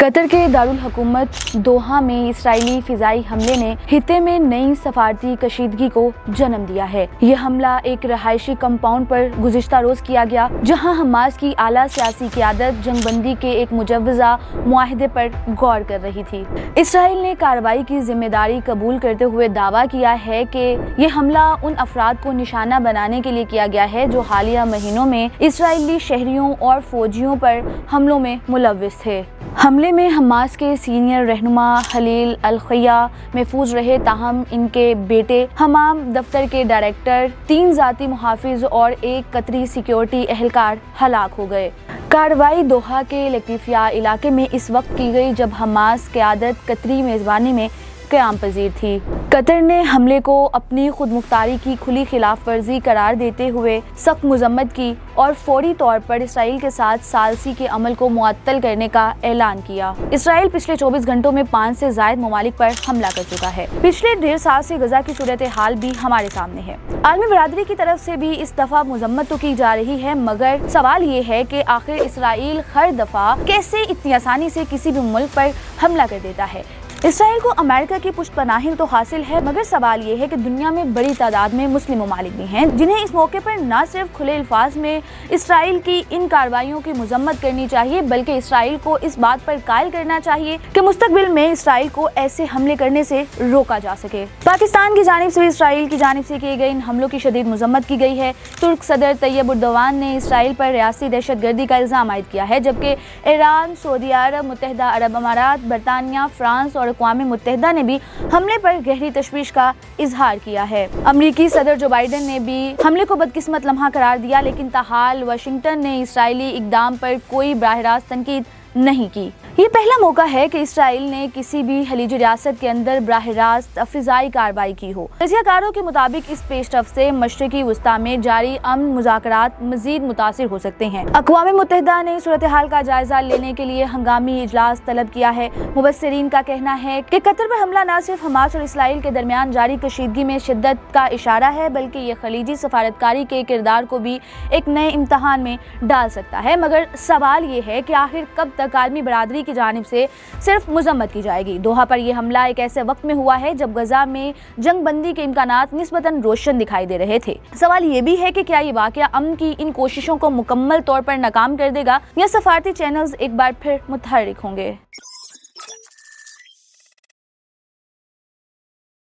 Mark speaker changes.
Speaker 1: قطر کے دارالحکومت دوحہ میں اسرائیلی فضائی حملے نے خطے میں نئی سفارتی کشیدگی کو جنم دیا ہے۔ یہ حملہ ایک رہائشی کمپاؤنڈ پر گزشتہ روز کیا گیا، جہاں حماس کی اعلیٰ سیاسی قیادت جنگ بندی کے ایک مجوزہ معاہدے پر غور کر رہی تھی۔ اسرائیل نے کارروائی کی ذمہ داری قبول کرتے ہوئے دعویٰ کیا ہے کہ یہ حملہ ان افراد کو نشانہ بنانے کے لیے کیا گیا ہے جو حالیہ مہینوں میں اسرائیلی شہریوں اور فوجیوں پر حملوں میں ملوث تھے۔ حملے میں حماس کے سینئر رہنما خلیل الخیا محفوظ رہے، تاہم ان کے بیٹے حمام دفتر کے ڈائریکٹر، 3 ذاتی محافظ اور ایک قطری سیکیورٹی اہلکار ہلاک ہو گئے۔ کارروائی دوحہ کے لطیفیہ علاقے میں اس وقت کی گئی جب حماس قیادت قطری میزبانی میں قیام پذیر تھی۔ قطر نے حملے کو اپنی خود مختاری کی کھلی خلاف ورزی قرار دیتے ہوئے سخت مذمت کی اور فوری طور پر اسرائیل کے ساتھ ثالثی کے عمل کو معطل کرنے کا اعلان کیا۔ اسرائیل پچھلے 24 گھنٹوں میں 5 سے زائد ممالک پر حملہ کر چکا ہے۔ پچھلے 1.5 سال سے غزہ کی صورتحال بھی ہمارے سامنے ہے۔ عالمی برادری کی طرف سے بھی اس دفعہ مذمت تو کی جا رہی ہے، مگر سوال یہ ہے کہ آخر اسرائیل ہر دفعہ کیسے اتنی آسانی سے کسی بھی ملک پر حملہ کر دیتا ہے۔ اسرائیل کو امریکہ کی پشت پناہی تو حاصل ہے، مگر سوال یہ ہے کہ دنیا میں بڑی تعداد میں مسلم ممالک بھی ہیں جنہیں اس موقع پر نہ صرف کھلے الفاظ میں اسرائیل کی ان کارروائیوں کی مذمت کرنی چاہیے، بلکہ اسرائیل کو اس بات پر قائل کرنا چاہیے کہ مستقبل میں اسرائیل کو ایسے حملے کرنے سے روکا جا سکے۔ پاکستان کی جانب سے بھی اسرائیل کی جانب سے کیے گئے ان حملوں کی شدید مذمت کی گئی ہے۔ ترک صدر طیب اردوان نے اسرائیل پر ریاستی دہشت گردی کا الزام عائد کیا ہے، جبکہ ایران، سعودی عرب، متحدہ عرب امارات، برطانیہ، فرانس اور اقوام متحدہ نے بھی حملے پر گہری تشویش کا اظہار کیا ہے۔ امریکی صدر جو بائیڈن نے بھی حملے کو بدقسمت لمحہ قرار دیا، لیکن تاحال واشنگٹن نے اسرائیلی اقدام پر کوئی براہ راست تنقید نہیں کی۔ یہ پہلا موقع ہے کہ اسرائیل نے کسی بھی خلیجی ریاست کے اندر براہ راست فضائی کارروائی کی ہو۔ تجزیہ کاروں کے مطابق اس پیش رفت سے مشرقی وسطی میں جاری امن مذاکرات مزید متاثر ہو سکتے ہیں۔ اقوام متحدہ نے صورتحال کا جائزہ لینے کے لیے ہنگامی اجلاس طلب کیا ہے۔ مبصرین کا کہنا ہے کہ قطر پر حملہ نہ صرف حماس اور اسرائیل کے درمیان جاری کشیدگی میں شدت کا اشارہ ہے، بلکہ یہ خلیجی سفارتکاری کے کردار کو بھی ایک نئے امتحان میں ڈال سکتا ہے۔ مگر سوال یہ ہے کہ آخر کب تک عالمی برادری کی جانب سے صرف مذمت کی جائے گی؟ دوحہ پر یہ حملہ ایک ایسے وقت میں ہوا ہے جب غزہ میں جنگ بندی کے امکانات نسبتاً روشن دکھائی دے رہے تھے۔ سوال یہ بھی ہے کہ کیا یہ واقعہ امن کی ان کوششوں کو مکمل طور پر ناکام کر دے گا یا سفارتی چینلز ایک بار پھر متحرک ہوں گے؟